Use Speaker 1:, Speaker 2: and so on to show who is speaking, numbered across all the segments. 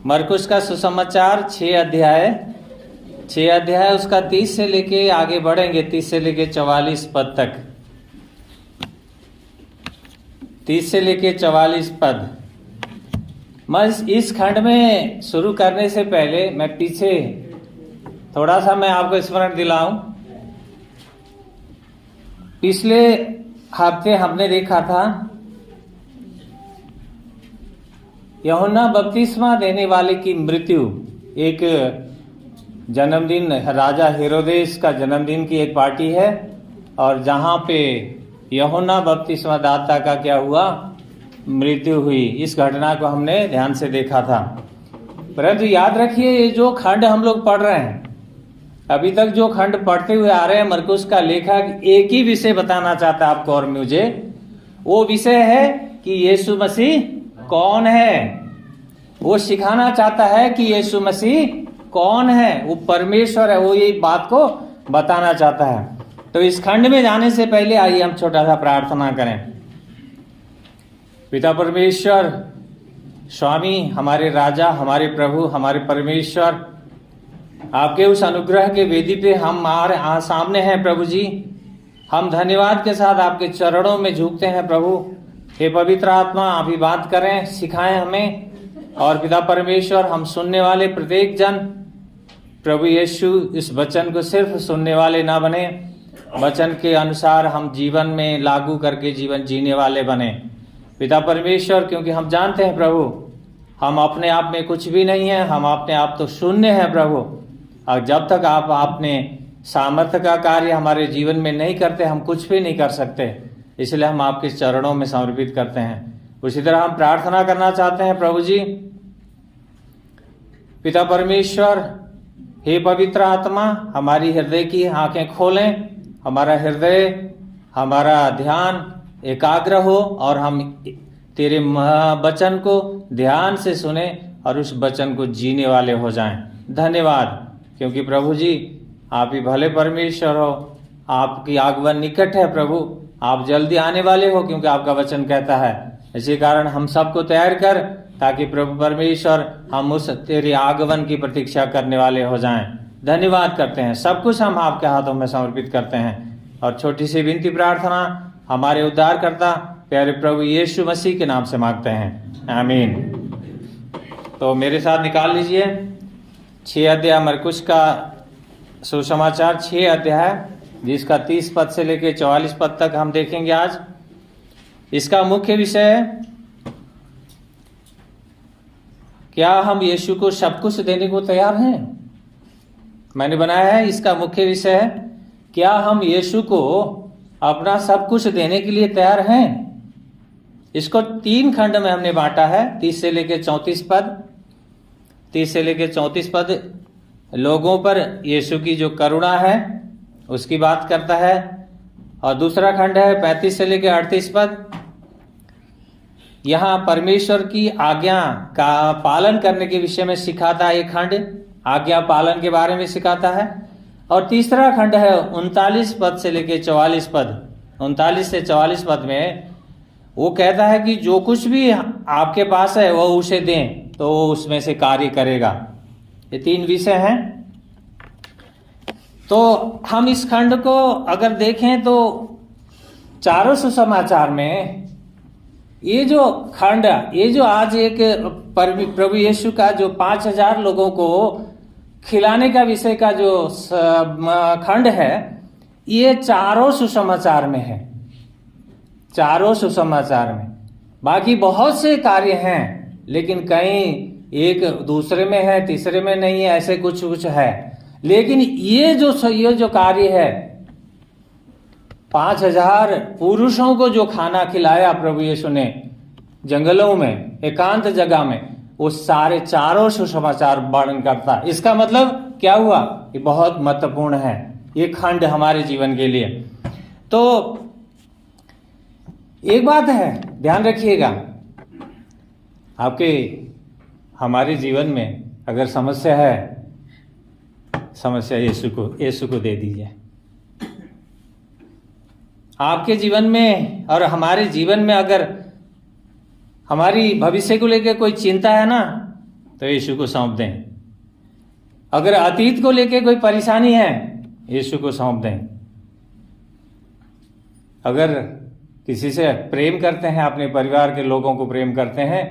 Speaker 1: मरकुस का सुसमाचार 6 अध्याय उसका 30 से लेके आगे बढ़ेंगे, 30 से लेके 44 पद तक। 30 से लेके 44 पद। मैं इस खंड में शुरू करने से पहले मैं पीछे थोड़ा सा मैं आपको स्मरण दिलाऊं। पिछले हफ्ते हमने देखा था यूहन्ना बपतिस्मा देने वाले की मृत्यु, एक जन्मदिन, राजा हेरोदेस का जन्मदिन की एक पार्टी है, और जहां पे यूहन्ना बपतिस्मा दाता का क्या हुआ, मृत्यु हुई। इस घटना को हमने ध्यान से देखा था। परंतु याद रखिए, ये जो खंड हम लोग पढ़ रहे हैं, अभी तक जो खंड पढ़ते हुए आ रहे हैं, मरकुस का लेखक एक ही विषय बताना चाहता है आपको और मुझे। वो विषय है कि यीशु मसीह कौन है। वो सिखाना चाहता है कि यीशु मसीह कौन है, वो परमेश्वर है, वो यही बात को बताना चाहता है। तो इस खंड में जाने से पहले आइए हम छोटा सा प्रार्थना करें। पिता परमेश्वर, स्वामी, हमारे राजा, हमारे प्रभु, हमारे परमेश्वर, आपके उस अनुग्रह के वेदी पे हम सामने हैं प्रभु जी। हम धन्यवाद के साथ आपके चरणों में झुकते हैं प्रभु। हे पवित्र आत्मा, आप ही बात करें, सिखाएं हमें। और पिता परमेश्वर, हम सुनने वाले प्रत्येक जन प्रभु यीशु इस वचन को सिर्फ सुनने वाले ना बने, वचन के अनुसार हम जीवन में लागू करके जीवन जीने वाले बने पिता परमेश्वर। क्योंकि हम जानते हैं प्रभु, हम अपने आप में कुछ भी नहीं है, हम अपने आप तो शून्य हैं प्रभु। और जब तक आप अपने सामर्थ्य का कार्य हमारे जीवन में नहीं करते, हम कुछ भी नहीं कर सकते। इसलिए हम आपके चरणों में समर्पित करते हैं। उसी तरह हम प्रार्थना करना चाहते हैं प्रभु जी। पिता परमेश्वर, हे पवित्र आत्मा, हमारी हृदय की आंखें खोलें, हमारा हृदय, हमारा ध्यान एकाग्र हो और हम तेरे वचन को ध्यान से सुने और उस वचन को जीने वाले हो जाएं। धन्यवाद, क्योंकि प्रभु जी आप ही भले परमेश्वर हो, आपकी आगमन निकट है प्रभु, आप जल्दी आने वाले हो, क्योंकि आपका वचन कहता है। इसी कारण हम सबको तैयार कर, ताकि प्रभु परमेश्वर हम उस तेरे आगमन की प्रतीक्षा करने वाले हो जाएं। धन्यवाद करते हैं, सब कुछ हम आपके हाथों में समर्पित करते हैं। और छोटी सी विनती प्रार्थना हमारे उद्धारकर्ता प्यारे प्रभु यीशु मसीह के नाम से मांगते हैं, आमीन। तो मेरे साथ निकाल लीजिए 6 अध्याय मरकुस का सुसमाचार, 6 अध्याय, जिसका 30 पद से लेकर 44 पद तक हम देखेंगे आज। इसका मुख्य विषय है, क्या हम यीशु को सब कुछ देने को तैयार हैं। मैंने बनाया है, इसका मुख्य विषय है, क्या हम यीशु को अपना सब कुछ देने के लिए तैयार हैं। इसको 3 खंड में हमने बांटा है, 30 से लेकर 34 पद। 30 से लेकर 34 पद लोगों पर यीशु की जो करुणा है उसकी बात करता है, और दूसरा खंड है 35 से लेकर 38 पद। यहाँ परमेश्वर की आज्ञा का पालन करने के विषय में सिखाता है। एक खंड आज्ञा पालन के बारे में सिखाता है, और तीसरा खंड है 39 पद से लेकर 44 पद। 39 से 44 पद में वो कहता है कि जो कुछ भी आपके पास है वो उसे दें, तो वो उसमें से कार्य करेगा। ये 3 विषय हैं। तो हम इस खंड को अगर देखें तो चारों सुसमाचार में ये जो खंड, ये जो आज एक प्रभु यीशु का जो 5000 लोगों को खिलाने का विषय का जो खंड है, ये चारों सुसमाचार में है। चारों सुसमाचार में बाकी बहुत से कार्य हैं, लेकिन कहीं एक दूसरे में है, तीसरे में नहीं है, ऐसे कुछ कुछ है। लेकिन ये जो कार्य है, 5000 पुरुषों को जो खाना खिलाया प्रभु यीशु ने जंगलों में, एकांत जगह में, वो सारे चारों सुसमाचार वर्णन करता है। इसका मतलब क्या हुआ, ये बहुत महत्वपूर्ण है ये खंड हमारे जीवन के लिए। तो एक बात है, ध्यान रखिएगा, आपके हमारे जीवन में अगर समस्या है, समस्या यीशु को दे दीजिए। आपके जीवन में और हमारे जीवन में अगर हमारी भविष्य को लेकर कोई चिंता है ना, तो यीशु को सौंप दें। अगर अतीत को लेके कोई परेशानी है, यीशु को सौंप दें। अगर किसी से प्रेम करते हैं, अपने परिवार के लोगों को प्रेम करते हैं,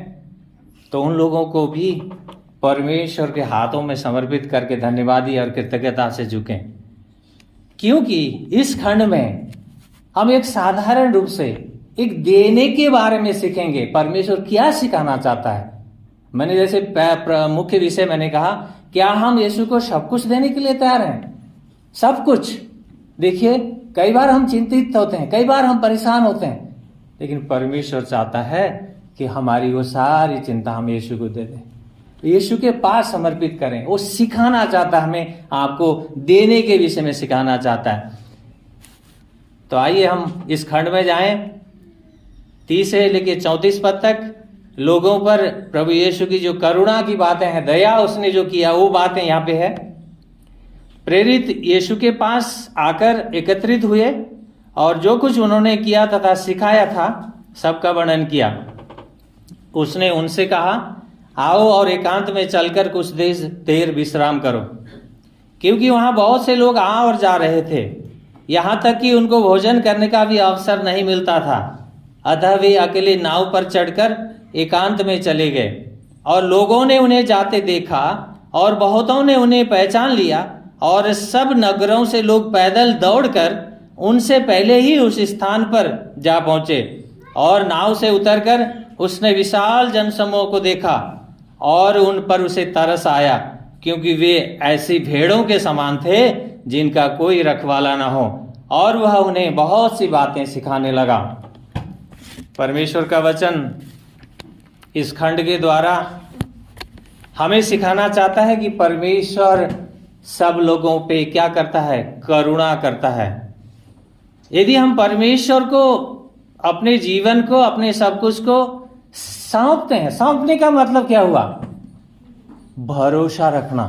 Speaker 1: तो उन लोगों को भी परमेश्वर के हाथों में समर्पित करके धन्यवादी और कृतज्ञता से झुकें। क्योंकि इस खंड में हम एक साधारण रूप से एक देने के बारे में सीखेंगे। परमेश्वर क्या सिखाना चाहता है। मैंने जैसे मुख्य विषय मैंने कहा, क्या हम यीशु को सब कुछ देने के लिए तैयार हैं? सब कुछ। देखिए, कई बार हम चिंतित होते हैं, कई बार हम परेशान होते हैं, लेकिन परमेश्वर चाहता है कि हमारी वो सारी चिंता हम यीशु को दे दें, यीशु के पास समर्पित करें। वो सिखाना चाहता है हमें, आपको देने के विषय में सिखाना चाहता है। तो आइए हम इस खंड में जाएं, 30 से लेके 34 पद तक। लोगों पर प्रभु यीशु की जो करुणा की बातें हैं, दया उसने जो किया, वो बातें यहाँ पे है। प्रेरित यीशु के पास आकर एकत्रित हुए और जो कुछ उन्होंने किया तथा सिखाया था, सबका वर्णन किया। उसने उनसे कहा, आओ और एकांत में चलकर कुछ देर विश्राम करो, क्योंकि वहां बहुत से लोग आ और जा रहे थे, यहाँ तक कि उनको भोजन करने का भी अवसर नहीं मिलता था। अतः वे अकेले नाव पर चढ़कर एकांत में चले गए, और लोगों ने उन्हें जाते देखा और बहुतों ने उन्हें पहचान लिया, और सब नगरों से लोग पैदल दौड़कर उनसे पहले ही उस स्थान पर जा पहुंचे। और नाव से उतरकर उसने विशाल जनसमूह को देखा और उन पर उसे तरस आया, क्योंकि वे ऐसी भेड़ों के समान थे जिनका कोई रखवाला ना हो, और वह उन्हें बहुत सी बातें सिखाने लगा। परमेश्वर का वचन इस खंड के द्वारा हमें सिखाना चाहता है कि परमेश्वर सब लोगों पे क्या करता है? करुणा करता है। यदि हम परमेश्वर को, अपने जीवन को, अपने सब कुछ को सौंपते हैं, सौंपने का मतलब क्या हुआ? भरोसा रखना।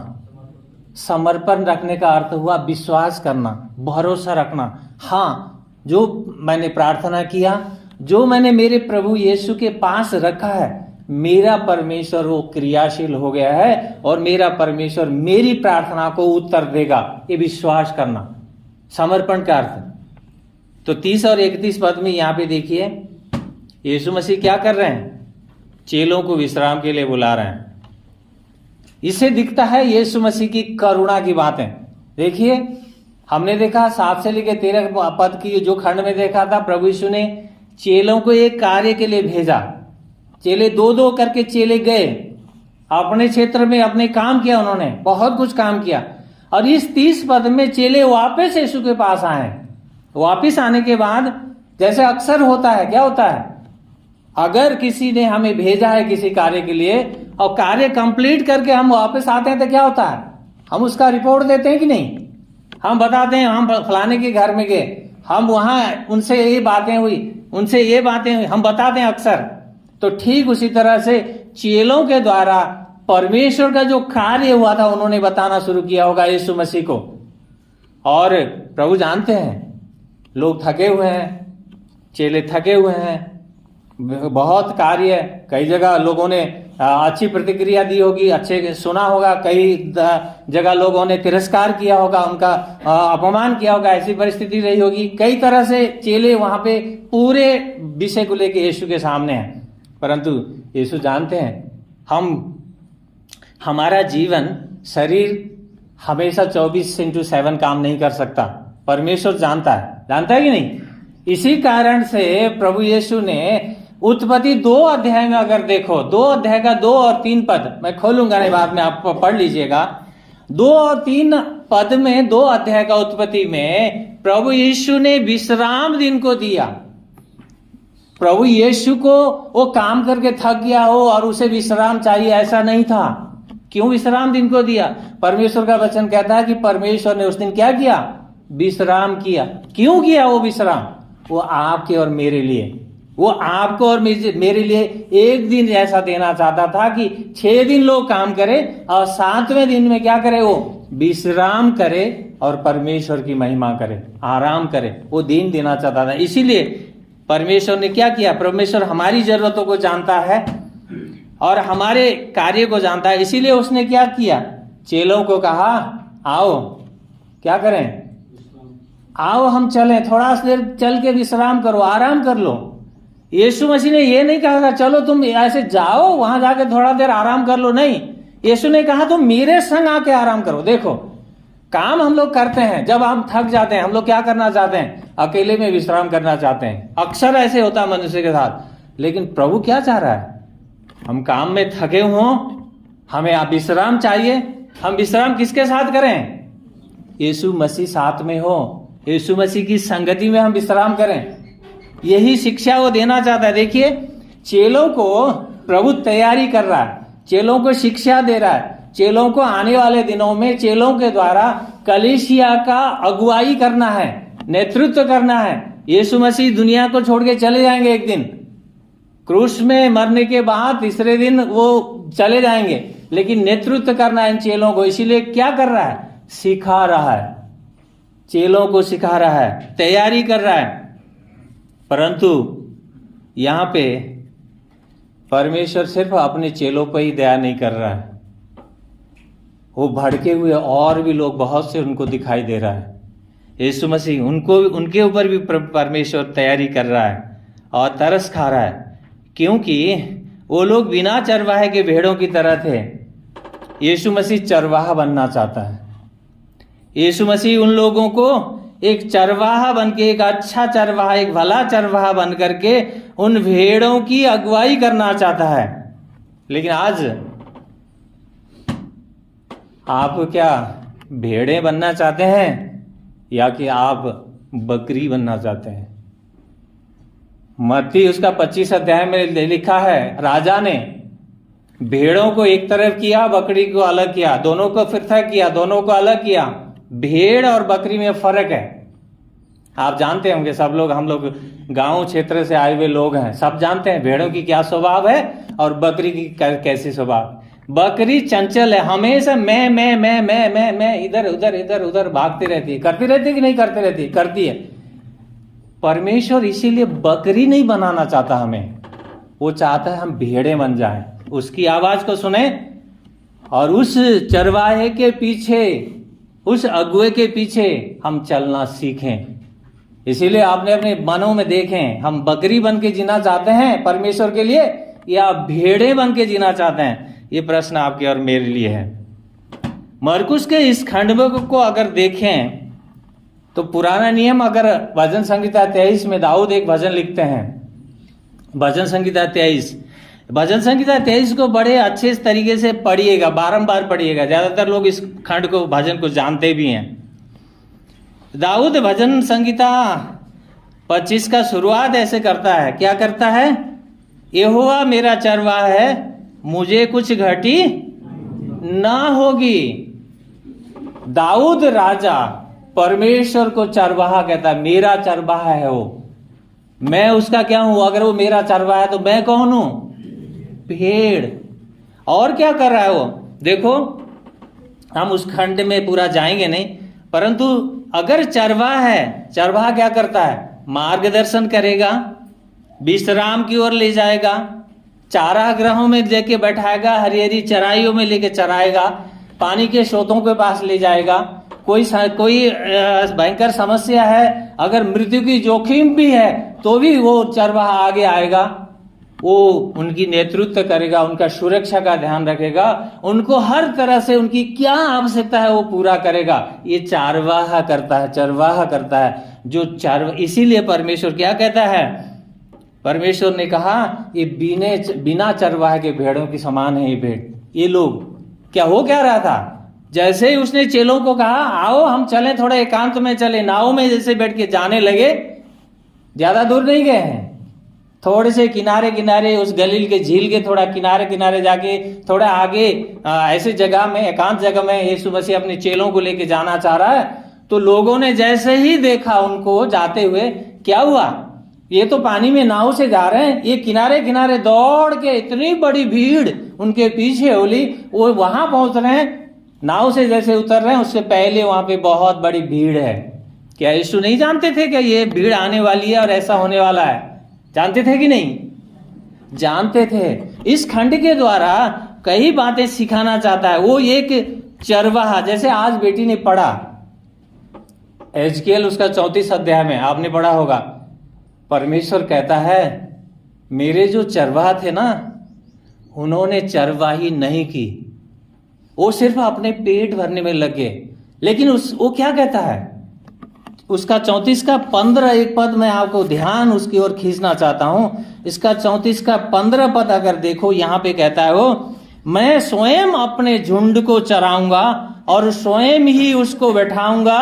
Speaker 1: समर्पण रखने का अर्थ हुआ विश्वास करना, भरोसा रखना। हाँ, जो मैंने प्रार्थना किया, जो मैंने मेरे प्रभु यीशु के पास रखा है, मेरा परमेश्वर वो क्रियाशील हो गया है और मेरा परमेश्वर मेरी प्रार्थना को उत्तर देगा, ये विश्वास करना, समर्पण का अर्थ। तो 30 और 31 पद में यहाँ पे देखिए, यीशु मसीह क्या कर रहे हैं? चेलों को विश्राम के लिए बुला रहे हैं। इससे दिखता है यीशु मसीह की करुणा की बातें। देखिए, हमने देखा 7 से लेकर 13 पद की जो खंड में देखा था, प्रभु यीशु ने चेलों को एक कार्य के लिए भेजा। चेले 2-2 करके चेले गए, अपने क्षेत्र में अपने काम किया, उन्होंने बहुत कुछ काम किया। और इस 30 पद में चेले वापस यीशु के पास आए। वापस आने के बाद जैसे अक्सर होता है, क्या होता है? अगर किसी ने हमें भेजा है किसी कार्य के लिए और कार्य कंप्लीट करके हम वापस आते हैं, तो क्या होता है? हम उसका रिपोर्ट देते हैं कि नहीं? हम बताते हैं, हम फलाने के घर में गए, हम वहां उनसे ये बातें हुई, उनसे ये बातें हुई, हम बताते हैं अक्सर। तो ठीक उसी तरह से चेलों के द्वारा परमेश्वर का जो कार्य हुआ था, उन्होंने बताना शुरू किया होगा यीशु मसीह को। और प्रभु जानते हैं लोग थके हुए हैं, चेले थके हुए हैं, बहुत कार्य, कई जगह लोगों ने अच्छी प्रतिक्रिया दी होगी, अच्छे सुना होगा, कई जगह लोगों ने तिरस्कार किया होगा, उनका अपमान किया होगा, ऐसी परिस्थिति रही होगी। कई तरह से चेले वहां पे पूरे विषय को लेके यीशु के सामने हैं। परंतु यीशु जानते हैं हमारा जीवन, शरीर हमेशा 24/7 काम नहीं कर सकता। परमेश्वर जानता है कि नहीं? इसी कारण से प्रभु यीशु ने उत्पत्ति 2 अध्याय में अगर देखो, 2 अध्याय का 2 और 3 पद मैं खोलूंगा नहीं, बाद में आप पढ़ लीजिएगा। 2 और 3 पद में, 2 अध्याय का उत्पत्ति में प्रभु यीशु ने विश्राम दिन को दिया। प्रभु यीशु को वो काम करके थक गया हो और उसे विश्राम चाहिए, ऐसा नहीं था। क्यों विश्राम दिन को दिया? परमेश्वर का वचन कहता है कि परमेश्वर ने उस दिन क्या किया? विश्राम किया। क्यों किया वो विश्राम? वो आपके और मेरे लिए, वो आपको और मेरे लिए एक दिन ऐसा देना चाहता था कि 6 दिन लोग काम करे और 7वें दिन में क्या करे? वो विश्राम करे और परमेश्वर की महिमा करे, आराम करे। वो दिन देना चाहता था। इसीलिए परमेश्वर ने क्या किया? परमेश्वर हमारी जरूरतों को जानता है और हमारे कार्य को जानता है। इसीलिए उसने क्या किया, चेलों को कहा आओ क्या करें, आओ हम चलें, थोड़ा देर चल के विश्राम करो, आराम कर लो। यीशु मसीह ने ये नहीं कहा चलो तुम ऐसे जाओ वहां जाके थोड़ा देर आराम कर लो, नहीं, यीशु ने कहा तुम मेरे संग आके आराम करो। देखो काम हम लोग करते हैं, जब हम थक जाते हैं हम लोग क्या करना चाहते हैं, अकेले में विश्राम करना चाहते हैं। अक्सर ऐसे होता है मनुष्य के साथ। लेकिन प्रभु क्या चाह रहा है, हम काम में थके हों, हमें आप विश्राम चाहिए, हम विश्राम किसके साथ करें, यीशु मसीह साथ में हो, यीशु मसीह की संगति में हम विश्राम करें। यही शिक्षा वो देना चाहता है। देखिए चेलों को प्रभु तैयारी कर रहा है, चेलों को शिक्षा दे रहा है, चेलों को आने वाले दिनों में चेलों के द्वारा कलीसिया का अगुवाई करना है, नेतृत्व करना है। यीशु मसीह दुनिया को छोड़ के चले जाएंगे एक दिन, क्रूस में मरने के बाद तीसरे दिन वो चले जाएंगे, लेकिन नेतृत्व करना है इन चेलों को। इसीलिए क्या कर रहा है, सिखा रहा है, चेलों को सिखा रहा है, तैयारी कर रहा है। परंतु यहां पे परमेश्वर सिर्फ अपने चेलों पर ही दया नहीं कर रहा है, वो भड़के हुए और भी लोग बहुत से उनको दिखाई दे रहा है। यीशु मसीह उनको, उनके ऊपर भी परमेश्वर तैयारी कर रहा है और तरस खा रहा है, क्योंकि वो लोग बिना चरवाहे के भेड़ों की तरह थे। यीशु मसीह चरवाहा बनना चाहता है। यीशु मसीह उन लोगों को एक चरवाहा बन के, एक अच्छा चरवाहा, एक भला चरवाहा बन करके उन भेड़ों की अगुवाई करना चाहता है। लेकिन आज आप क्या भेड़े बनना चाहते हैं या कि आप बकरी बनना चाहते हैं? मत्ती उसका 25 अध्याय में लिखा है, राजा ने भेड़ों को एक तरफ किया, बकरी को अलग किया, दोनों को पृथक किया, दोनों को अलग किया। भेड़ और बकरी में फर्क है, आप जानते होंगे सब लोग, हम लोग गांव क्षेत्र से आए हुए लोग हैं, सब जानते हैं भेड़ों की क्या स्वभाव है और बकरी की कैसी स्वभाव। बकरी चंचल है, हमेशा मैं इधर उधर इधर उधर भागती रहती है, करती रहती है कि नहीं करती रहती, करती है। परमेश्वर इसीलिए बकरी नहीं बनाना चाहता हमें, वो चाहता है हम भेड़े बन जाएं, उसकी आवाज को सुने और उस चरवाहे के पीछे, उस अगुए के पीछे हम चलना सीखें। इसीलिए आपने अपने मनों में देखें, हम बकरी बन के जीना चाहते हैं परमेश्वर के लिए या भेड़े बन के जीना चाहते हैं? ये प्रश्न आपके और मेरे लिए है। मरकुस के इस खंड को अगर देखें तो पुराना नियम, अगर भजन संहिता 23 में दाऊद एक भजन लिखते हैं, भजन संहिता 23, भजन संहिता 23 को बड़े अच्छे तरीके से पढ़िएगा, बारंबार पढ़िएगा। ज्यादातर लोग इस खंड को, भजन को जानते भी हैं। दाऊद भजन संहिता 25 का शुरुआत ऐसे करता है, क्या करता है, यहोवा मेरा चरवाहा है, मुझे कुछ घटी ना होगी। दाऊद राजा परमेश्वर को चरवाहा कहता है, मेरा चरवाहा है वो, मैं उसका क्या हूं? अगर वो मेरा चरवाहा है तो मैं कौन हूं? भेड़। और क्या कर रहा है वो, देखो हम उस खंड में पूरा जाएंगे नहीं, परंतु अगर चरवाहा है, चरवाहा क्या करता है? मार्गदर्शन करेगा, विश्राम की ओर ले जाएगा, चारा ग्रहों में लेके बैठाएगा, हरी हरी चराइयों में लेके चराएगा, पानी के स्रोतों के पास ले जाएगा। कोई भयंकर समस्या है, अगर मृत्यु की जोखिम भी है तो भी वो चरवाहा आगे आएगा, वो उनकी नेतृत्व करेगा, उनका सुरक्षा का ध्यान रखेगा, उनको हर तरह से उनकी क्या आवश्यकता है वो पूरा करेगा। ये चरवाहा करता है, चरवाहा करता है जो इसीलिए परमेश्वर क्या कहता है, परमेश्वर ने कहा ये बिना चरवाहे के भेड़ों की समान है ये भेड़। ये लोग क्या हो क्या रहा था, जैसे ही उसने चेलों को कहा आओ हम चलें, थोड़ा एकांत में चले, नाव में जैसे बैठ के जाने लगे, ज्यादा दूर नहीं गए हैं, थोड़े से किनारे किनारे उस गलील के झील के थोड़ा किनारे किनारे जाके थोड़ा आगे ऐसे जगह में, एकांत जगह में यीशु मसीह अपने चेलों को लेके जाना चाह रहा है। तो लोगों ने जैसे ही देखा उनको जाते हुए, क्या हुआ, ये तो पानी में नाव से जा रहे हैं, ये किनारे किनारे दौड़ के, इतनी बड़ी भीड़ उनके पीछे होली, वो वहां पहुंच रहे हैं, नाव से जैसे उतर रहे हैं उससे पहले वहां पे बहुत बड़ी भीड़ है। क्या यीशु नहीं जानते थे कि ये भीड़ आने वाली है और ऐसा होने वाला है? जानते थे कि नहीं? जानते थे। इस खंड के द्वारा कई बातें सिखाना चाहता है। वो एक चरवाहा, जैसे आज बेटी ने पढ़ा एजकेल उसका 34 अध्याय में आपने पढ़ा होगा, परमेश्वर कहता है मेरे जो चरवाहा थे ना, उन्होंने चरवाही नहीं की, वो सिर्फ अपने पेट भरने में लगे। लेकिन वो क्या कहता है, उसका 34 का 15 एक पद मैं आपको ध्यान उसकी ओर खींचना चाहता हूं। इसका 34 का 15 पद अगर देखो, यहां पे कहता है वो, मैं स्वयं अपने झुंड को चराऊंगा और स्वयं ही उसको बैठाऊंगा।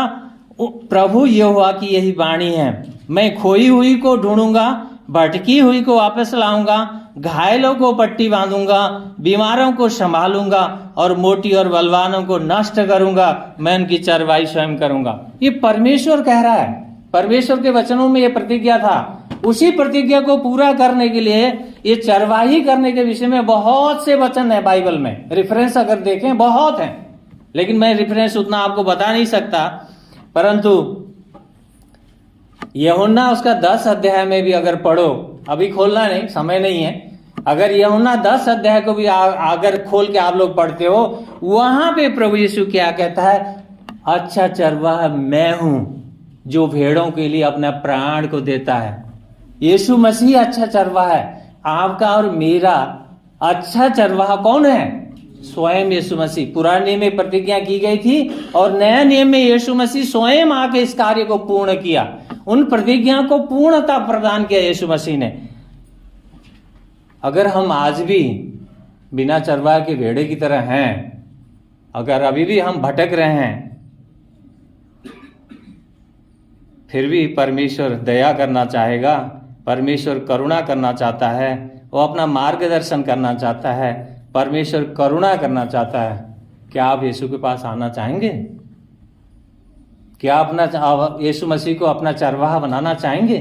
Speaker 1: प्रभु यहोवा की यही वाणी है, मैं खोई हुई को ढूंढूंगा, भटकी हुई को वापस लाऊंगा, घायलों को पट्टी बांधूंगा, बीमारों को संभालूंगा और मोटी और बलवानों को नष्ट करूंगा। मैं उनकी चरवाई स्वयं करूंगा। ये परमेश्वर कह रहा है। परमेश्वर के वचनों में ये प्रतिज्ञा था। उसी प्रतिज्ञा को पूरा करने के लिए ये चरवाही करने के विषय में बहुत से वचन है बाइबल में। रेफरेंस अगर देखें बहुत हैं, लेकिन मैं रेफरेंस उतना आपको बता नहीं सकता। परंतु यूहन्ना उसका 10 अध्याय में भी अगर पढ़ो, अभी खोलना नहीं, समय नहीं है, अगर यूहन्ना 10 अध्याय को भी अगर खोल के आप लोग पढ़ते हो, वहां पे प्रभु यीशु क्या कहता है, अच्छा चरवाहा मैं हूं जो भेड़ों के लिए अपना प्राण को देता है। यीशु मसीह अच्छा चरवाहा है। आपका और मेरा अच्छा चरवाहा कौन है? स्वयं यीशु मसीह। पुराने नियम में प्रतिज्ञा की गई थी और नया नियम में यीशु मसीह स्वयं आके इस कार्य को पूर्ण किया। उन प्रतिज्ञा को पूर्णता प्रदान किया यीशु मसीह ने। अगर हम आज भी बिना चरवाहा के भेड़े की तरह हैं, अगर अभी भी हम भटक रहे हैं, फिर भी परमेश्वर दया करना चाहेगा, परमेश्वर करुणा करना चाहता है, वो अपना मार्गदर्शन करना चाहता है, परमेश्वर करुणा करना चाहता है। क्या आप यीशु के पास आना चाहेंगे? क्या अपना यीशु मसीह को अपना चरवाहा बनाना चाहेंगे?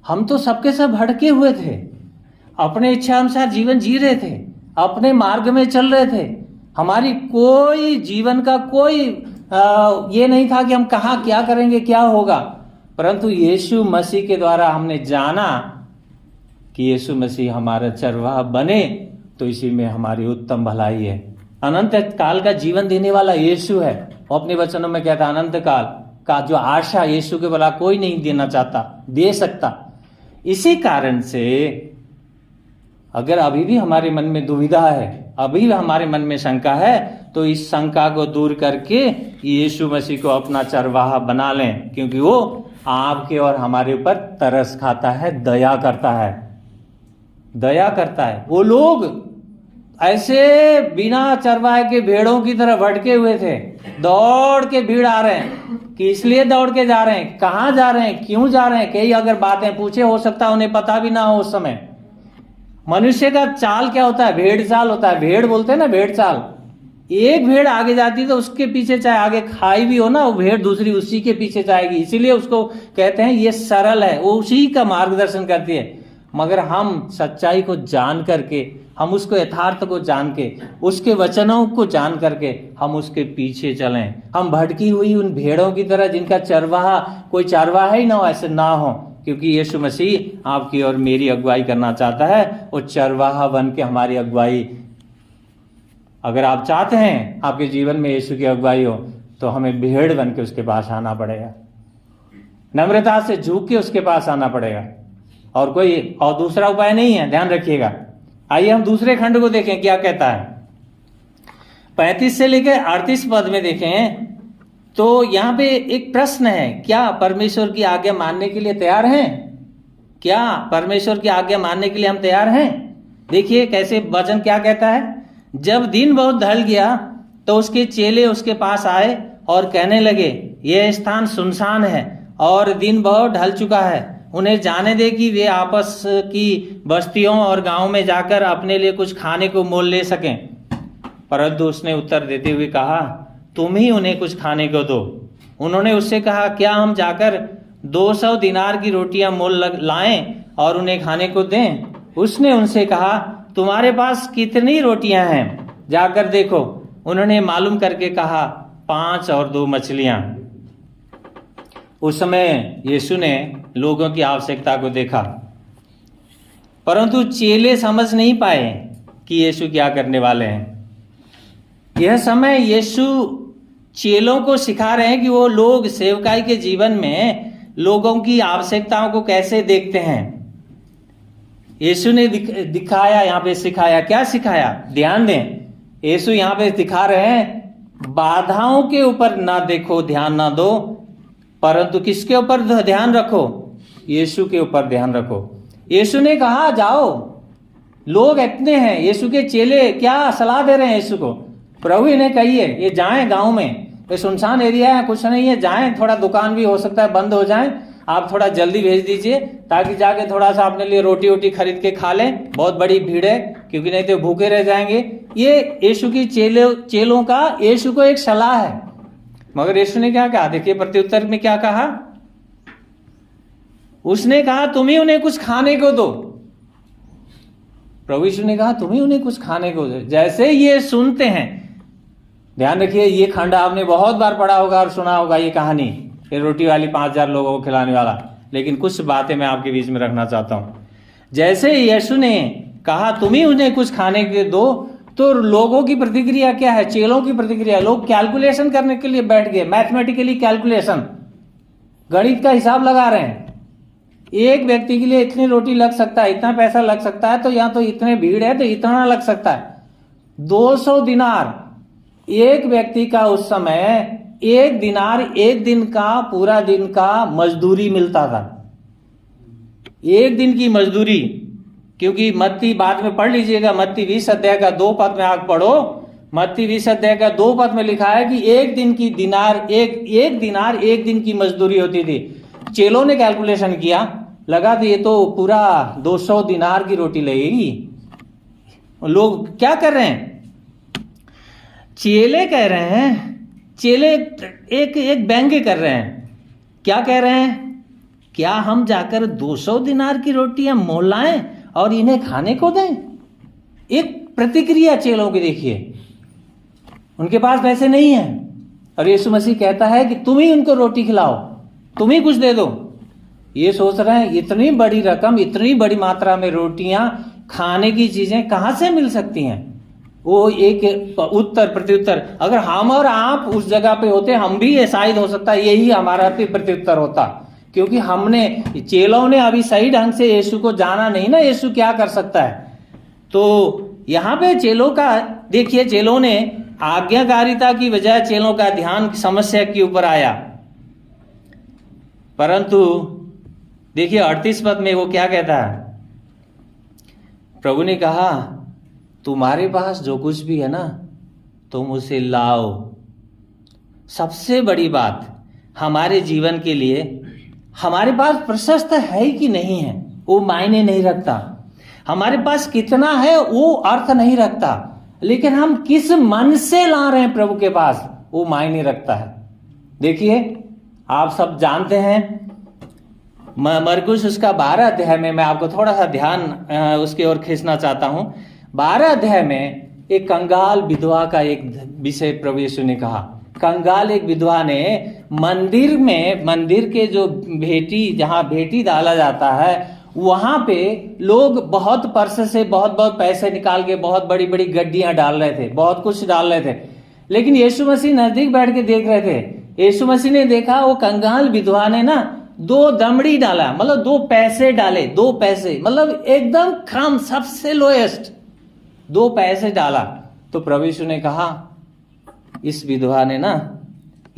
Speaker 1: हम तो सबके सब भटके हुए थे, अपने इच्छा अनुसार जीवन जी रहे थे, अपने मार्ग में चल रहे थे। हमारी कोई जीवन का कोई ये नहीं था कि हम कहाँ क्या करेंगे, क्या होगा। परंतु यीशु मसीह के द्वारा हमने जाना कि यीशु मसीह हमारा चरवाहा बने, तो इसी में हमारी उत्तम भलाई है। अनंत काल का जीवन देने वाला यीशु है। वो अपने वचनों में कहता है अनंत काल का जो आशा यीशु के भला कोई नहीं देना चाहता, दे सकता। इसी कारण से अगर अभी भी हमारे मन में दुविधा है, अभी भी हमारे मन में शंका है, तो इस शंका को दूर करके यीशु मसीह को अपना चरवाहा बना लें, क्योंकि वो आपके और हमारे ऊपर तरस खाता है, दया करता है, दया करता है। वो लोग ऐसे बिना चरवाहे के भेड़ों की तरह भटके हुए थे, दौड़ के भीड़ आ रहे हैं कि इसलिए दौड़ के जा रहे हैं, कहाँ जा रहे हैं, क्यों जा रहे हैं, कई अगर बातें पूछे, हो सकता है उन्हें पता भी ना हो उस समय। मनुष्य का चाल क्या होता है? भेड़ चाल होता है। भेड़ बोलते हैं ना, भेड़ चाल। एक भेड़ आगे जाती है तो उसके पीछे चाहे आगे खाई भी हो ना, वो भेड़ दूसरी उसी के पीछे जाएगी। इसीलिए उसको कहते हैं ये सरल है, वो उसी का मार्गदर्शन करती है। मगर हम सच्चाई को जान करके, हम उसको यथार्थ को जान के, उसके वचनों को जान करके हम उसके पीछे चलें। हम भटकी हुई उन भेड़ों की तरह जिनका चरवाहा कोई चरवाहा ही ना हो, ऐसे ना हो, क्योंकि यीशु मसीह आपकी और मेरी अगुवाई करना चाहता है। वो चरवाहा बन के हमारी अगुवाई, अगर आप चाहते हैं आपके जीवन में यीशु की अगुवाई हो, तो हमें भेड़ बन के उसके पास आना पड़ेगा, नम्रता से झुक के उसके पास आना पड़ेगा, और दूसरा उपाय नहीं है, ध्यान रखिएगा। आइए हम दूसरे खंड को देखें क्या कहता है। 35 से लेकर 38 पद में देखें तो यहाँ पे एक प्रश्न है, क्या परमेश्वर की आज्ञा मानने के लिए तैयार हैं? क्या परमेश्वर की आज्ञा मानने के लिए हम तैयार हैं? देखिए कैसे वचन क्या कहता है। जब दिन बहुत ढल गया तो उसके चेले उसके पास आए और कहने लगे, यह स्थान सुनसान है और दिन बहुत ढल चुका है, उन्हें जाने दे कि वे आपस की बस्तियों और गांव में जाकर अपने लिए कुछ खाने को मोल ले सकें। परंतु उसने उत्तर देते हुए कहा, तुम ही उन्हें कुछ खाने को दो। उन्होंने उससे कहा, क्या हम जाकर 200 दिनार की रोटियां मोल लाएं और उन्हें खाने को दें? उसने उनसे कहा, तुम्हारे पास कितनी रोटियां हैं, जाकर देखो। उन्होंने मालूम करके कहा, 5 और 2 मछलियां। उस समय यीशु ने लोगों की आवश्यकता को देखा। परंतु चेले समझ नहीं पाए कि यीशु क्या करने वाले हैं। यह समय यीशु चेलों को सिखा रहे हैं कि वो लोग सेवकाई के जीवन में लोगों की आवश्यकताओं को कैसे देखते हैं। यीशु ने दिखाया, यहाँ पे सिखाया। क्या सिखाया? ध्यान दें, यीशु यहाँ पे दिखा रहे हैं बाधाओं के ऊपर ना देखो, ध्यान ना दो, परंतु किसके ऊपर ध्यान रखो? यीशु के ऊपर ध्यान रखो। यीशु ने कहा जाओ, लोग इतने हैं। यीशु के चेले क्या सलाह दे रहे हैं यीशु को? प्रभु इन्हें कहिए ये जाएं गांव में, ये सुनसान एरिया है, कुछ नहीं है, जाएं, थोड़ा दुकान भी हो सकता है बंद हो जाए, आप थोड़ा जल्दी भेज दीजिए ताकि जाके थोड़ा सा अपने लिए रोटी वोटी खरीद के खा लें, बहुत बड़ी भीड़ है, क्योंकि नहीं तो भूखे रह जाएंगे। ये यीशु की चेलों का यीशु को एक सलाह है। मगर यीशु ने क्या कहा? देखिए प्रत्युत्तर में क्या कहा। उसने कहा तुम ही उन्हें कुछ खाने को दो। प्रभु यीशु ने कहा तुम ही उन्हें कुछ खाने को दो। जैसे ये सुनते हैं, ध्यान रखिए, ये खंड आपने बहुत बार पढ़ा होगा और सुना होगा, ये कहानी, ये रोटी वाली 5000 लोगों को खिलाने वाला। लेकिन कुछ बातें मैं आपके बीच में रखना चाहता हूं। जैसे यीशु ने कहा तुम ही उन्हें कुछ खाने के दो, तो लोगों की प्रतिक्रिया क्या है? चेलों की प्रतिक्रिया, लोग कैलकुलेशन करने के लिए बैठ गए, मैथमेटिकली कैलकुलेशन, गणित का हिसाब लगा रहे हैं। एक व्यक्ति के लिए इतनी रोटी लग सकता है, इतना पैसा लग सकता है, तो या तो इतने भीड़ है तो इतना लग सकता है। 200 दिनार एक व्यक्ति का उस समय, 1 दिनार एक दिन का, पूरा दिन का मजदूरी मिलता था। एक दिन की मजदूरी, क्योंकि मत्ती बाद में पढ़ लीजिएगा, मत्ती 20 अध्याय का 2 पद में आप पढ़ो, मत्ती 20 अध्याय का 2 पद में लिखा है कि एक दिन की दिनार, एक दिनार एक दिन की मजदूरी होती थी। चेलों ने कैलकुलेशन किया, लगा दिए तो पूरा 200 दिनार की रोटी लगेगी। लोग क्या कर रहे हैं? चेले कह रहे हैं, चेले एक व्यंग्य कर रहे हैं। क्या कह रहे हैं? क्या हम जाकर 200 दिनार की रोटियां मोल लाएं और इन्हें खाने को दें? एक प्रतिक्रिया चेलों की देखिए, उनके पास पैसे नहीं है और यीशु मसीह कहता है कि तुम ही उनको रोटी खिलाओ, तुम ही कुछ दे दो। ये सोच रहे हैं इतनी बड़ी रकम, इतनी बड़ी मात्रा में रोटियां, खाने की चीजें कहां से मिल सकती हैं? वो एक उत्तर प्रत्युत्तर, अगर हम और आप उस जगह पे होते, हम भी ये शायद हो सकता है यही हमारा भी प्रत्युत्तर होता, क्योंकि हमने, चेलों ने अभी सही ढंग से यीशु को जाना नहीं ना, यीशु क्या कर सकता है। तो यहाँ पे चेलों का देखिए, चेलों ने आज्ञाकारिता की बजाय चेलों का ध्यान समस्या के ऊपर आया। परंतु देखिए 38 पद में वो क्या कहता है? प्रभु ने कहा तुम्हारे पास जो कुछ भी है ना, तुम उसे लाओ। सबसे बड़ी बात हमारे जीवन के लिए, हमारे पास प्रशस्त है कि नहीं है वो मायने नहीं रखता, हमारे पास कितना है वो अर्थ नहीं रखता, लेकिन हम किस मन से ला रहे हैं प्रभु के पास वो मायने रखता है। देखिए आप सब जानते हैं, मरकुस उसका 12 अध्याय में, मैं आपको थोड़ा सा ध्यान उसकी ओर खींचना चाहता हूं। 12 अध्याय में एक कंगाल विधवा का एक विषय प्रभु यीशु ने कहा। कंगाल एक विधवा ने मंदिर में, मंदिर के जो भेटी, जहां भेटी डाला जाता है, वहां पे लोग बहुत पर्स से बहुत पैसे निकाल के बहुत बड़ी बड़ी गड्डियां डाल रहे थे, बहुत कुछ डाल रहे थे। लेकिन यीशु मसीह नजदीक बैठ के देख रहे थे। यीशु मसीह ने देखा वो कंगाल विधवा ने ना 2 दमड़ी डाला, मतलब 2 पैसे डाले, 2 पैसे, मतलब एकदम कम, सबसे लोएस्ट 2 पैसे डाला। तो प्रभु यीशु ने कहा इस विधवा ने ना,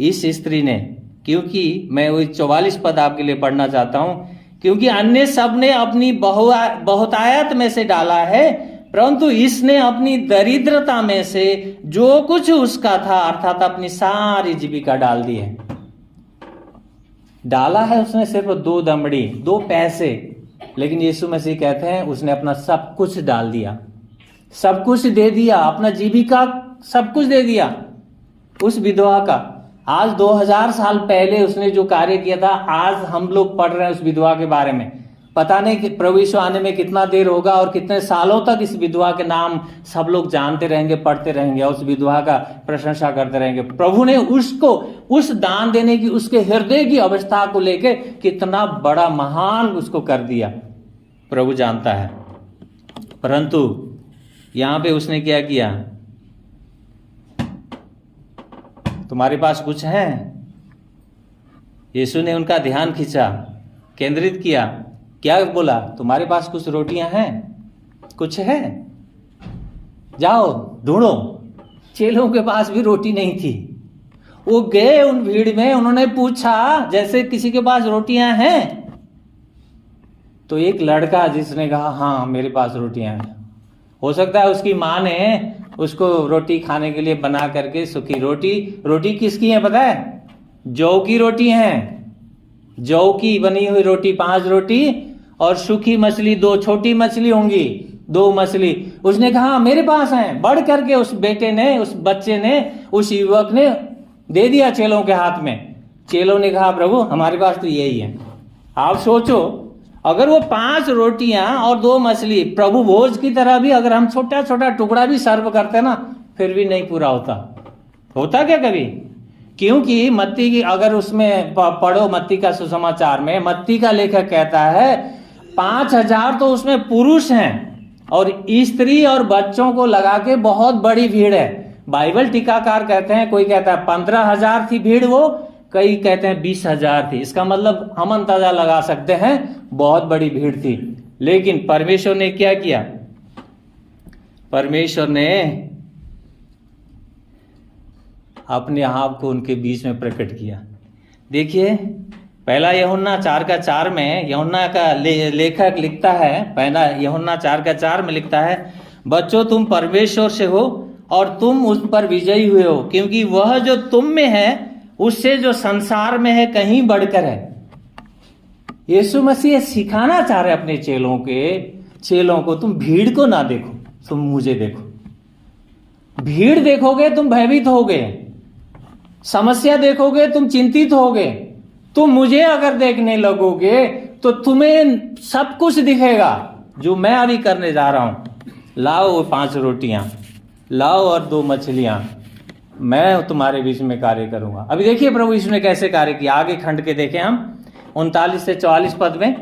Speaker 1: इस स्त्री ने, क्योंकि मैं वही 44 पद आपके लिए पढ़ना चाहता हूं, क्योंकि अन्य सब ने अपनी बहुतायत में से डाला है, परंतु इसने अपनी दरिद्रता में से जो कुछ उसका था, अर्थात अपनी सारी जीविका डाल दी है। डाला है उसने सिर्फ 2 दमड़ी, 2 पैसे, लेकिन यीशु मसीह कहते हैं उसने अपना सब कुछ डाल दिया, सब कुछ दे दिया, अपना जीविका सब कुछ दे दिया उस विधवा का। आज 2000 साल पहले उसने जो कार्य किया था, आज हम लोग पढ़ रहे हैं उस विधवा के बारे में। पता नहीं कि प्रभु यीशु आने में कितना देर होगा और कितने सालों तक इस विधवा के नाम सब लोग जानते रहेंगे, पढ़ते रहेंगे और उस विधवा का प्रशंसा करते रहेंगे। प्रभु ने उसको उस दान देने की, उसके हृदय की अवस्था को लेकर कितना बड़ा महान उसको कर दिया, प्रभु जानता है। परंतु यहां पे उसने क्या किया, तुम्हारे पास कुछ है? यीशु ने उनका ध्यान खींचा, केंद्रित किया। क्या बोला? तुम्हारे पास कुछ रोटियां हैं? कुछ है? जाओ ढूंढो। चेलों के पास भी रोटी नहीं थी। वो गए उन भीड़ में, उन्होंने पूछा जैसे किसी के पास रोटियां हैं। तो एक लड़का जिसने कहा हाँ मेरे पास रोटियां हैं। हो सकता है उसकी माँ ने उसको रोटी खाने के लिए बना करके सूखी रोटी किसकी है पता है? जौ की रोटी है। जौ की बनी हुई रोटी 5 रोटी और सूखी मछली 2, छोटी मछली होंगी 2 मछली। उसने कहा मेरे पास है। बढ़ करके उस बेटे ने, उस बच्चे ने, उस युवक ने दे दिया चेलों के हाथ में। चेलों ने कहा प्रभु हमारे पास तो यही है। आप सोचो अगर वो 5 रोटियां और 2 मछली प्रभु भोज की तरह भी अगर हम छोटा छोटा टुकड़ा भी सर्व करते ना, फिर भी नहीं पूरा होता क्या कभी? क्योंकि मत्ती की अगर उसमें पढ़ो, मत्ती का सुसमाचार में मत्ती का लेखक कहता है 5000 तो उसमें पुरुष हैं और स्त्री और बच्चों को लगा के बहुत बड़ी भीड़ है। बाइबल टीकाकार कहते हैं, कोई कहता है 15,000 थी भीड़, वो कई कहते हैं 20,000 थी। इसका मतलब हम अंदाजा लगा सकते हैं बहुत बड़ी भीड़ थी। लेकिन परमेश्वर ने क्या किया? परमेश्वर ने अपने आप को उनके बीच में प्रकट किया। देखिए पहला यूहन्ना 4:4 में यूहन्ना का लेखक लिखता है, पहला यूहन्ना 4:4 में लिखता है, बच्चों तुम परमेश्वर से हो और तुम उस पर विजयी हुए हो, क्योंकि वह जो तुम में है उससे जो संसार में है कहीं बढ़कर है। यीशु मसीह सिखाना चाह रहे अपने चेलों को तुम भीड़ को ना देखो, तुम मुझे देखो। भीड़ देखोगे तुम भयभीत होगे, समस्या देखोगे तुम चिंतित होगे। तुम मुझे अगर देखने लगोगे तो तुम्हें सब कुछ दिखेगा जो मैं अभी करने जा रहा हूं। लाओ वो 5 रोटियां, लाओ और 2 मछलियां, मैं तुम्हारे बीच में कार्य करूंगा। अभी देखिए प्रभु यीशु ने कैसे कार्य किया। आगे खंड के देखें हम 39 से 44 पद में,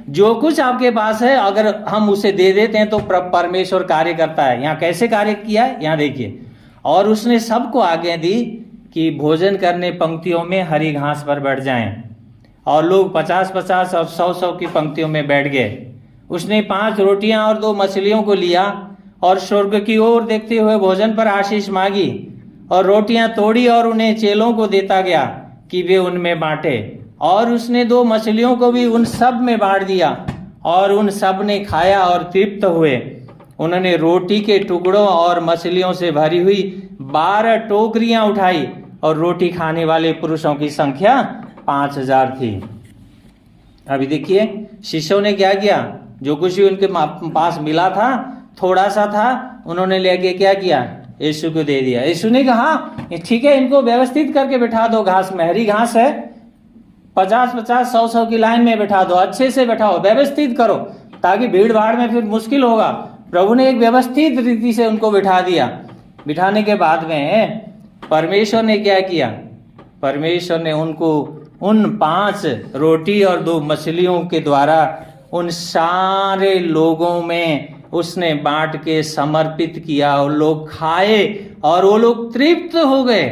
Speaker 1: जो कुछ आपके पास है अगर हम उसे दे देते हैं तो परमेश्वर कार्य करता है। यहाँ कैसे कार्य किया है यहाँ देखिए। और उसने सबको आज्ञा दी कि भोजन करने पंक्तियों में हरी घास पर बैठ जाएं, और लोग 50-50 और 100-100 की पंक्तियों में बैठ गए। उसने 5 रोटियां और 2 मछलियों को लिया और स्वर्ग की ओर देखते हुए भोजन पर आशीष मांगी और रोटियां तोड़ी और उन्हें चेलों को देता गया कि वे उनमें बांटे। और उसने 2 मछलियों को भी उन सब में बांट दिया और उन सब ने खाया और तृप्त हुए। उन्होंने रोटी के टुकड़ों और मछलियों से भरी हुई 12 टोकरियां उठाई और रोटी खाने वाले पुरुषों की संख्या 5000 थी। अभी देखिए शिष्यों ने क्या किया, जो कुछ भी उनके पास मिला था, थोड़ा सा था, उन्होंने लेके क्या किया, यीशु को दे दिया। यीशु ने कहा ठीक है इनको व्यवस्थित करके बिठा दो, घास में हरी घास है, 50-50 100-100 की लाइन में बिठा दो, अच्छे से बिठाओ, व्यवस्थित करो, ताकि भीड़ भाड़ में फिर मुश्किल होगा। प्रभु ने एक व्यवस्थित रीति से उनको बिठा दिया। बिठाने के बाद में परमेश्वर ने क्या किया, परमेश्वर ने उनको उन 5 रोटी और 2 मछलियों के द्वारा उन सारे लोगों में उसने बांट के समर्पित किया और लोग खाए और वो लोग तृप्त हो गए,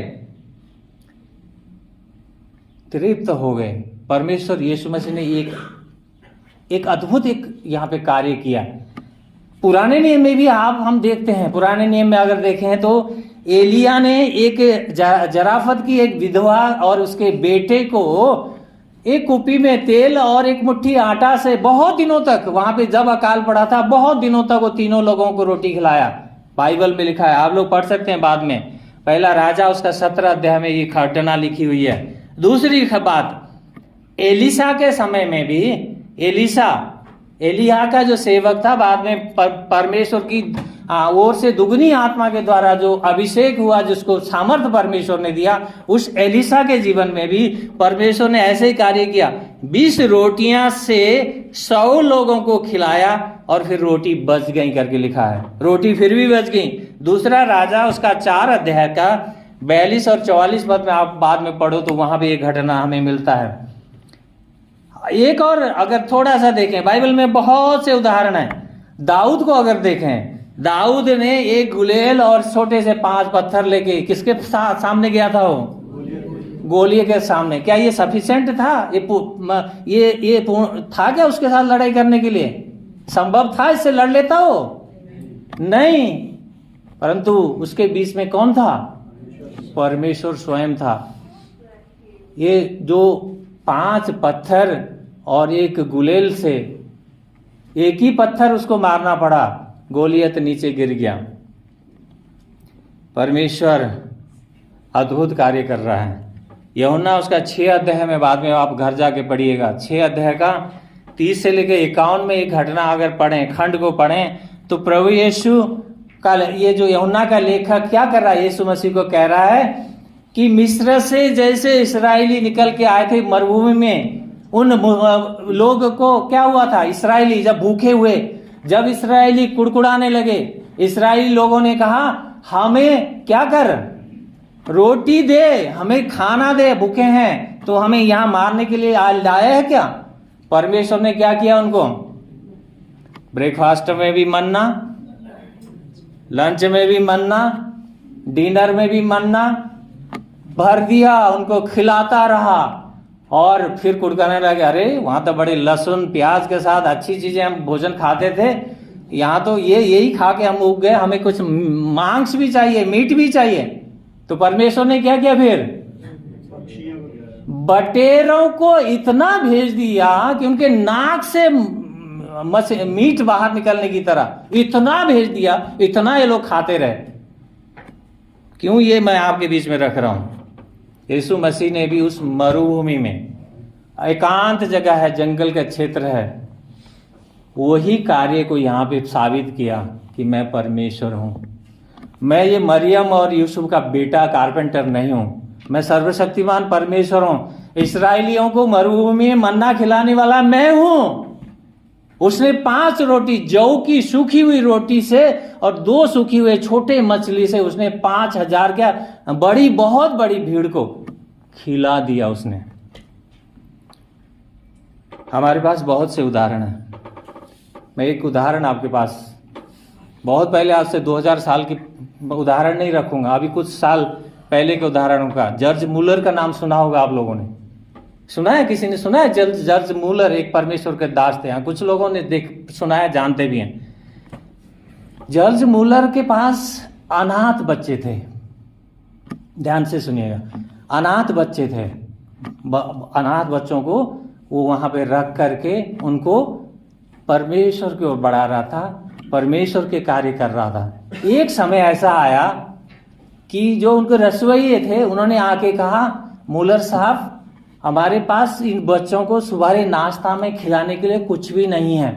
Speaker 1: तृप्त हो गए। परमेश्वर यीशु मसीह ने एक अद्भुत यहाँ पे कार्य किया। पुराने नियम में भी हम देखते हैं, पुराने नियम में अगर देखें तो एलिया ने एक जराफत की एक विधवा और उसके बेटे को एक कुपी में तेल और एक मुट्ठी आटा से बहुत दिनों तक, वहां पे जब अकाल पड़ा था बहुत दिनों तक वो तीनों लोगों को रोटी खिलाया। बाइबल में लिखा है, आप लोग पढ़ सकते हैं बाद में, पहला राजा उसका 17 अध्याय में ये घटना लिखी हुई है। दूसरी बात, एलिशा के समय में भी एलिया का जो सेवक था, बाद में परमेश्वर की ओर से दुगनी आत्मा के द्वारा जो अभिषेक हुआ, जिसको सामर्थ्य परमेश्वर ने दिया, उस एलिशा के जीवन में भी परमेश्वर ने ऐसे ही कार्य किया। 20 रोटियां से 100 लोगों को खिलाया और फिर रोटी बच गई करके लिखा है, रोटी फिर भी बच गई। दूसरा राजा उसका 4 अध्याय का 42 और 44 पद में आप बाद में पढ़ो तो वहां भी एक घटना हमें मिलता है। एक और अगर थोड़ा सा देखें, बाइबल में बहुत से उदाहरण हैं। दाऊद को अगर देखें, दाऊद ने एक गुलेल और छोटे से 5 पत्थर लेके किसके सामने गया था? वो गोलियत के सामने। क्या ये सफिशिएंट था? ये था क्या उसके साथ लड़ाई करने के लिए? संभव था इससे लड़ लेता हो? नहीं। परंतु उसके बीच में कौन था? परमेश्वर स्वयं था। ये जो 5 पत्थर और एक गुलेल से, एक ही पत्थर उसको मारना पड़ा, गोलियत नीचे गिर गया। परमेश्वर अद्भुत कार्य कर रहा है। यूहन्ना उसका 6 अध्याय में, बाद में आप घर जाके पढ़िएगा, 6 अध्याय का 30 से लेकर 51 में एक घटना अगर पढ़ें, खंड को पढ़ें, तो प्रभु यीशु का, ये जो यूहन्ना का लेखक क्या कर रहा है? यीशु मसीह को कह रहा है कि मिस्र से जैसे इस्राएली निकल के आए थे मरुभूमि में, उन लोग को क्या हुआ था? इस्राएली जब भूखे हुए, जब इस्राएली कुड़कुड़ाने लगे, इस्राएली लोगों ने कहा हमें क्या कर, रोटी दे, हमें खाना दे, भूखे हैं, तो हमें यहां मारने के लिए लाया है क्या? परमेश्वर ने क्या किया? उनको ब्रेकफास्ट में भी मन्ना, लंच में भी मन्ना, डिनर में भी मन्ना भर दिया, उनको खिलाता रहा। और फिर कुड़काने लगे, अरे वहां तो बड़े लहसुन प्याज के साथ अच्छी चीजें हम भोजन खाते थे, यहाँ तो यही खा के हम उग गए, हमें कुछ मांस भी चाहिए, मीट भी चाहिए। तो परमेश्वर ने क्या किया? फिर बटेरों को इतना भेज दिया कि उनके नाक से मीट बाहर निकलने की तरह इतना भेज दिया, इतना ये लोग खाते रहे। क्यों ये मैं आपके बीच में रख रहा हूं? यीशु मसीह ने भी उस मरुभूमि में, एकांत जगह है, जंगल का क्षेत्र है, वही कार्य को यहाँ पे साबित किया कि मैं परमेश्वर हूं। मैं ये मरियम और यूसुफ का बेटा कारपेंटर नहीं हूं, मैं सर्वशक्तिमान परमेश्वर हूं। इस्राएलियों को मरुभूमि में मन्ना खिलाने वाला मैं हूं। उसने 5 रोटी जौ की सूखी हुई रोटी से और 2 सूखी हुए छोटे मछली से उसने 5000 क्या बड़ी, बहुत बड़ी भीड़ को खिला दिया उसने। हमारे पास बहुत से उदाहरण हैं। मैं एक उदाहरण आपके पास बहुत पहले, आज से 2000 साल की उदाहरण नहीं रखूंगा, अभी कुछ साल पहले के उदाहरणों का। जॉर्ज मूलर का नाम सुना होगा आप लोगों ने, सुना है? किसी ने सुना है? जॉर्ज मूलर एक परमेश्वर के दास थे। कुछ लोगों ने सुना है, जानते भी हैं। जॉर्ज मूलर के पास अनाथ बच्चे थे। ध्यान से सुनिएगा, अनाथ बच्चे थे। अनाथ बच्चों को वो वहां पे रख करके उनको परमेश्वर की ओर बढ़ा रहा था, परमेश्वर के कार्य कर रहा था। एक समय ऐसा आया कि जो उनके रसोइये थे, उन्होंने आके कहा, मूलर साहब, हमारे पास इन बच्चों को सुबह नाश्ता में खिलाने के लिए कुछ भी नहीं है।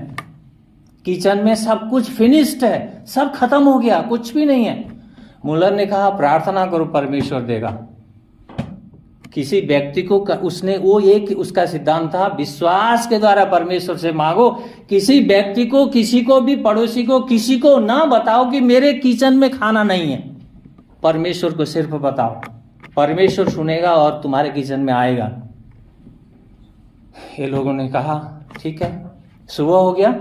Speaker 1: किचन में सब कुछ फिनिश्ड है, सब खत्म हो गया, कुछ भी नहीं है। मूलर ने कहा, प्रार्थना करो, परमेश्वर देगा। किसी व्यक्ति को उसने उसका सिद्धांत था, विश्वास के द्वारा परमेश्वर से मांगो। किसी व्यक्ति को, किसी को भी, पड़ोसी को, किसी को ना बताओ कि मेरे किचन में खाना नहीं है। परमेश्वर को सिर्फ बताओ, परमेश्वर सुनेगा और तुम्हारे किचन में आएगा। ये लोगों ने कहा ठीक है। सुबह हो गया,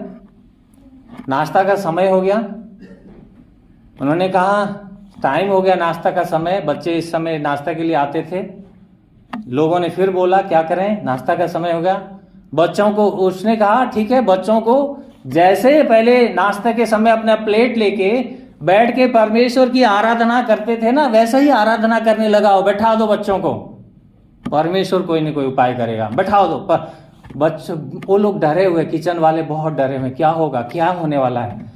Speaker 1: नाश्ता का समय हो गया। उन्होंने कहा टाइम हो गया नाश्ता का समय, बच्चे इस समय नाश्ता के लिए आते थे। लोगों ने फिर बोला क्या करें, नाश्ता का समय हो गया। बच्चों को उसने कहा ठीक है, बच्चों को जैसे पहले नाश्ते के समय अपना प्लेट लेके बैठ के परमेश्वर की आराधना करते थे ना, वैसा ही आराधना करने लगाओ। बैठा दो बच्चों को, परमेश्वर कोई न कोई उपाय करेगा। बैठाओ दो। पर बच्चों, वो लोग डरे हुए, किचन वाले बहुत डरे हुए, क्या होगा, क्या होने वाला है।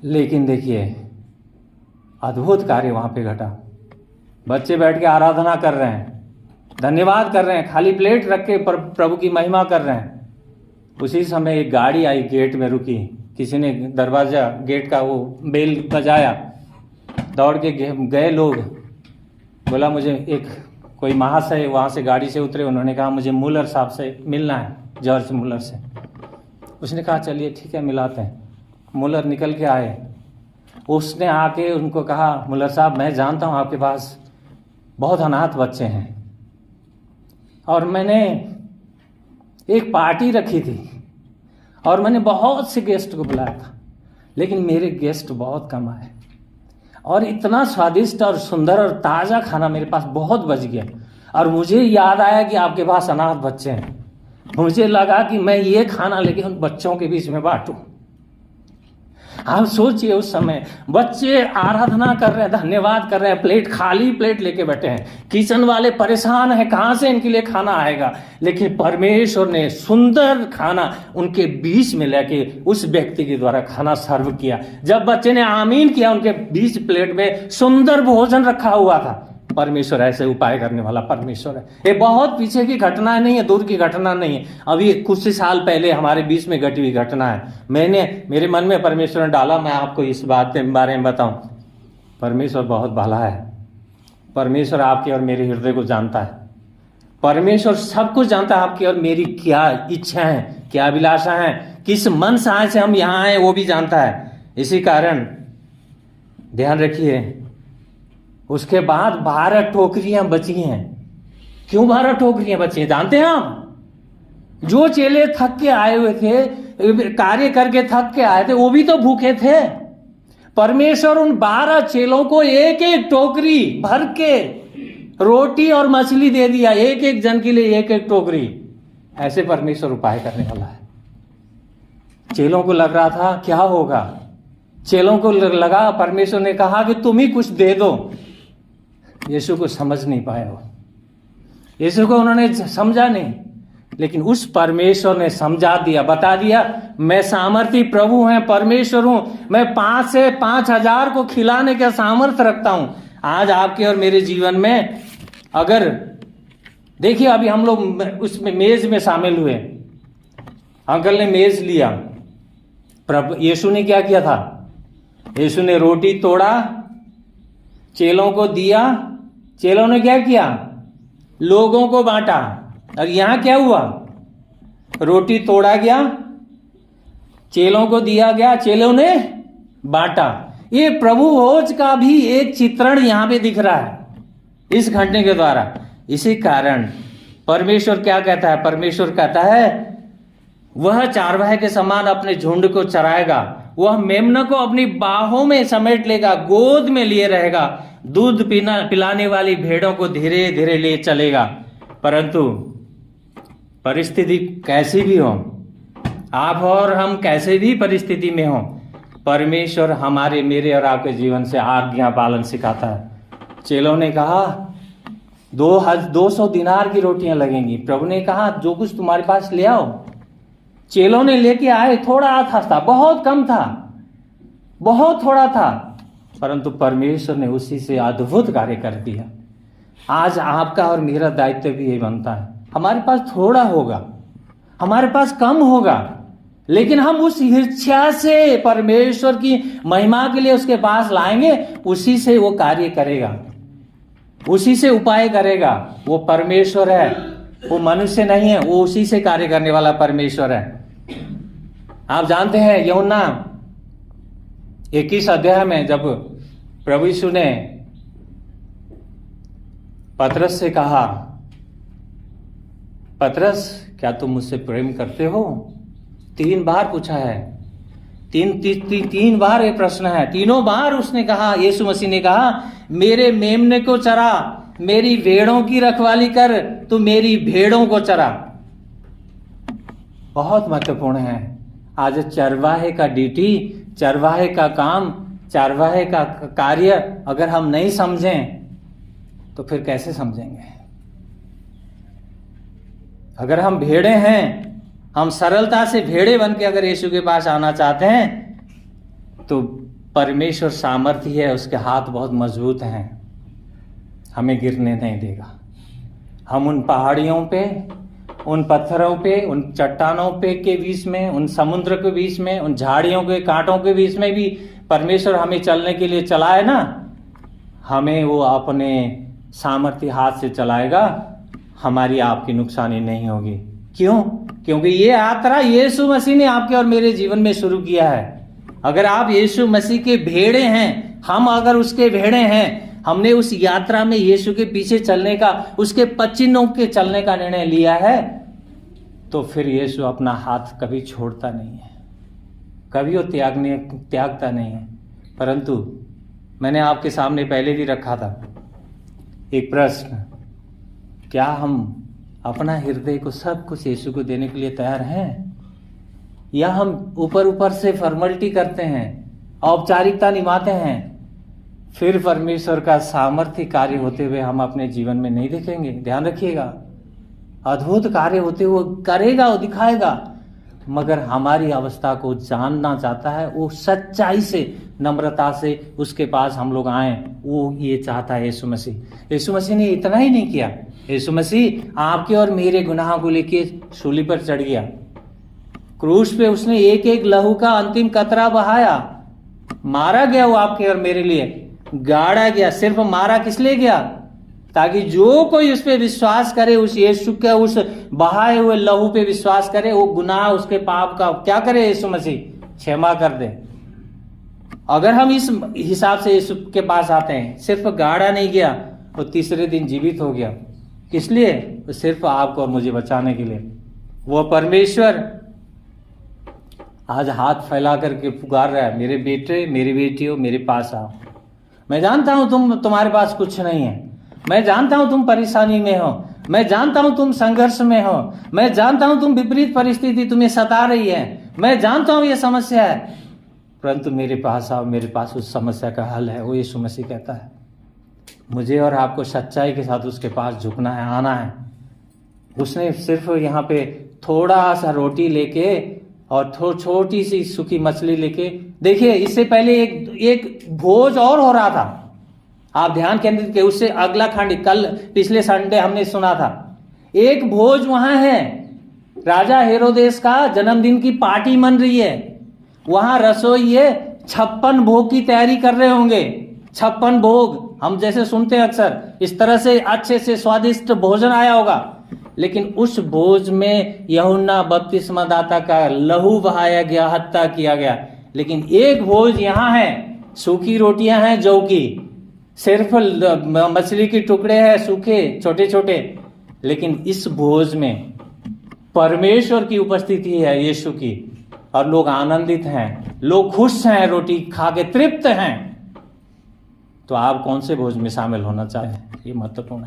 Speaker 1: लेकिन देखिए अद्भुत कार्य वहां पे घटा। बच्चे बैठ के आराधना कर रहे हैं, धन्यवाद कर रहे हैं, खाली प्लेट रख के प्रभु की महिमा कर रहे हैं। उसी समय एक गाड़ी आई, गेट में रुकी। किसी ने दरवाजा, गेट का वो बेल बजाया। दौड़ के गए लोग। बोला मुझे एक कोई महाशय वहाँ से गाड़ी से उतरे। उन्होंने कहा मुझे मूलर साहब से मिलना है, जॉर्ज मूलर से। उसने कहा चलिए ठीक है, मिलाते हैं। मूलर निकल के आए। उसने आके उनको कहा, मूलर साहब मैं जानता हूँ आपके पास बहुत अनाथ बच्चे हैं और मैंने एक पार्टी रखी थी
Speaker 2: और मैंने बहुत से गेस्ट को बुलाया था, लेकिन मेरे गेस्ट बहुत कम आए और इतना स्वादिष्ट और सुंदर और ताज़ा खाना मेरे पास बहुत बच गया। और मुझे याद आया कि आपके पास अनाथ बच्चे हैं। मुझे लगा कि मैं ये खाना लेके उन बच्चों के बीच में बांटूं। आप सोचिए, उस समय बच्चे आराधना कर रहे हैं, धन्यवाद कर रहे हैं, प्लेट खाली प्लेट लेके बैठे हैं, किचन वाले परेशान हैं कहाँ से इनके लिए खाना आएगा। लेकिन परमेश्वर ने सुंदर खाना उनके बीच में लेके उस व्यक्ति के द्वारा खाना सर्व किया। जब बच्चे ने आमीन किया, उनके बीच प्लेट में सुंदर भोजन रखा हुआ था। परमेश्वर ऐसे उपाय करने वाला परमेश्वर है। ये बहुत पीछे की घटना नहीं है, दूर की घटना नहीं है, अभी कुछ ही साल पहले हमारे बीच में घटी हुई घटना है। मेरे मन में परमेश्वर ने डाला, मैं आपको इस बात के बारे में बताऊं। परमेश्वर बहुत भला है। परमेश्वर आपके और मेरे हृदय को जानता है। परमेश्वर सब कुछ जानता है, आपकी और मेरी क्या इच्छा है, क्या अभिलाषा है, किस मन से हम यहाँ आए, वो भी जानता है। इसी कारण ध्यान रखिए, उसके बाद 12 टोकरियां बची हैं। क्यों 12 टोकरियां बची हैं जानते हैं आप? जो चेले थक के आए हुए थे, कार्य करके थक के आए थे, वो भी तो भूखे थे। परमेश्वर उन 12 चेलों को एक एक टोकरी भर के रोटी और मछली दे दिया, एक एक जन के लिए एक एक टोकरी। ऐसे परमेश्वर उपाय करने वाला है। चेलों को लग रहा था क्या होगा, चेलों को लगा, परमेश्वर ने कहा कि तुम ही कुछ दे दो। यीशु को समझ नहीं पाए हो, यीशु को उन्होंने समझा नहीं, लेकिन उस परमेश्वर ने समझा दिया, बता दिया, मैं सामर्थी प्रभु हैं, परमेश्वर हूं, मैं 5 से 5,000 को खिलाने का सामर्थ्य रखता हूं। आज आपके और मेरे जीवन में अगर देखिए, अभी हम लोग उसमें मेज में शामिल हुए, अंकल ने मेज लिया, प्रभु यीशु ने क्या किया था? यीशु ने रोटी तोड़ा, चेलों को दिया, चेलों ने क्या किया? लोगों को बांटा। और यहां क्या हुआ? रोटी तोड़ा गया, चेलों को दिया गया, चेलों ने बांटा। ये प्रभु भोज का भी एक चित्रण यहां पे दिख रहा है इस घटने के द्वारा। इसी कारण परमेश्वर क्या कहता है? परमेश्वर कहता है, वह चारवाहे के समान अपने झुंड को चराएगा, वह मेमना को अपनी बाहों में समेट लेगा, गोद में लिए रहेगा, दूध पिलाने वाली भेड़ों को धीरे धीरे ले चलेगा। परंतु परिस्थिति कैसी भी हो, आप और हम कैसे भी परिस्थिति में हो, परमेश्वर हमारे, मेरे और आपके जीवन से आज्ञा पालन सिखाता है। चेलों ने कहा 200 दिनार की रोटियां लगेंगी। प्रभु ने कहा जो कुछ तुम्हारे पास ले आओ। चेलों ने लेके आए, थोड़ा था, बहुत कम था, बहुत थोड़ा था, परंतु परमेश्वर ने उसी से अद्भुत कार्य कर दिया। आज आपका और मेरा दायित्व भी यही बनता है। हमारे पास थोड़ा होगा, हमारे पास कम होगा, लेकिन हम उस इच्छा से परमेश्वर की महिमा के लिए उसके पास लाएंगे, उसी से वो कार्य करेगा, उसी से उपाय करेगा। वो परमेश्वर है, वो मनुष्य नहीं है, वो उसी से कार्य करने वाला परमेश्वर है। आप जानते हैं यूहन्ना 21 अध्याय में जब प्रभु यीशु ने पतरस से कहा, पतरस क्या तुम मुझसे प्रेम करते हो? 3 बार पूछा है, तीन बार ये प्रश्न है। तीनों बार उसने कहा, यीशु मसीह ने कहा, मेरे मेमने को चरा, मेरी भेड़ों की रखवाली कर, तू मेरी भेड़ों को चरा। बहुत महत्वपूर्ण है। आज चरवाहे का ड्यूटी, चरवाहे का काम, चरवाहे का कार्य अगर हम नहीं समझें तो फिर कैसे समझेंगे? अगर हम भेड़े हैं, हम सरलता से भेड़े बन के अगर यीशु के पास आना चाहते हैं तो परमेश्वर सामर्थ्य है, उसके हाथ बहुत मजबूत हैं, हमें गिरने नहीं देगा। हम उन पहाड़ियों पे, उन पत्थरों पे, उन चट्टानों पे के बीच में, उन समुद्र के बीच में, उन झाड़ियों के कांटों के बीच में भी परमेश्वर हमें चलने के लिए चलाए ना, हमें वो अपने सामर्थ्य हाथ से चलाएगा, हमारी आपकी नुकसानी नहीं होगी। क्यों? क्योंकि ये यात्रा यीशु मसीह ने आपके और मेरे जीवन में शुरू किया है। अगर आप यीशु मसीह के भेड़े हैं, हम अगर उसके भेड़े हैं, हमने उस यात्रा में यीशु के पीछे चलने का, उसके पचिनों के चलने का निर्णय लिया है, तो फिर यीशु अपना हाथ कभी छोड़ता नहीं है, कभी वो त्यागता नहीं है। परंतु मैंने आपके सामने पहले भी रखा था एक प्रश्न, क्या हम अपना हृदय को सब कुछ यीशु को देने के लिए तैयार हैं, या हम ऊपर ऊपर से फॉर्मेलिटी करते हैं, औपचारिकता निभाते हैं, फिर परमेश्वर का सामर्थ्य कार्य होते हुए हम अपने जीवन में नहीं देखेंगे। ध्यान रखिएगा, अद्भुत कार्य होते हुए करेगा, वो दिखाएगा, मगर हमारी अवस्था को जानना चाहता है। वो सच्चाई से, नम्रता से उसके पास हम लोग आए, वो ये चाहता है यीशु मसीह। यीशु मसीह ने इतना ही नहीं किया, यीशु मसीह आपके और मेरे गुनाह को लेके सूली पर चढ़ गया, क्रूस पे उसने एक एक लहू का अंतिम कतरा बहाया, मारा गया वो आपके और मेरे लिए, गाड़ा गया। सिर्फ मारा किस लिए गया? ताकि जो कोई उस पे विश्वास करे, उस यीशु के उस बहाए हुए लहू पे विश्वास करे, वो गुनाह उसके पाप का क्या करे? यीशु मसीह क्षमा कर दे। अगर हम इस हिसाब से यीशु के पास आते हैं, सिर्फ गाड़ा नहीं गया, वो तीसरे दिन जीवित हो गया। किस लिए? सिर्फ आपको और मुझे बचाने के लिए। वो परमेश्वर आज हाथ फैला करके पुकार रहा है, मेरे बेटे मेरी बेटियों मेरे पास आओ। मैं जानता हूं तुम्हारे पास कुछ नहीं है, मैं जानता हूं तुम परेशानी में हो, मैं जानता हूं तुम संघर्ष में हो, मैं जानता हूं तुम विपरीत परिस्थिति तुम्हें सता रही है, मैं जानता हूं ये समस्या है, परंतु मेरे पास आओ, मेरे पास उस समस्या का हल है। वो यीशु मसीह कहता है मुझे और आपको सच्चाई के साथ उसके पास झुकना है, आना है। उसने सिर्फ यहाँ पे थोड़ा सा रोटी लेके और छोटी सी सूखी मछली लेके, देखिए इससे पहले एक भोज और हो रहा था, आप ध्यान केंद्रित किए। उससे अगला खंड कल पिछले संडे हमने सुना था, एक भोज वहां है, राजा हेरोदेस का जन्मदिन की पार्टी मन रही है, वहां रसोइये 56 भोग की तैयारी कर रहे होंगे। 56 भोग हम जैसे सुनते हैं अक्सर, इस तरह से अच्छे से स्वादिष्ट भोजन आया होगा, लेकिन उस भोज में यूहन्ना बपतिस्मा दाता का लहू बहाया गया, हत्या किया गया। लेकिन एक भोज यहाँ है, सूखी रोटियां हैं जौ की, सिर्फ मछली के टुकड़े हैं सूखे छोटे छोटे, लेकिन इस भोज में परमेश्वर की उपस्थिति है, यीशु की, और लोग आनंदित हैं, लोग खुश हैं, रोटी खा के तृप्त हैं। तो आप कौन से भोज में शामिल होना चाहते हैं? ये महत्वपूर्ण है।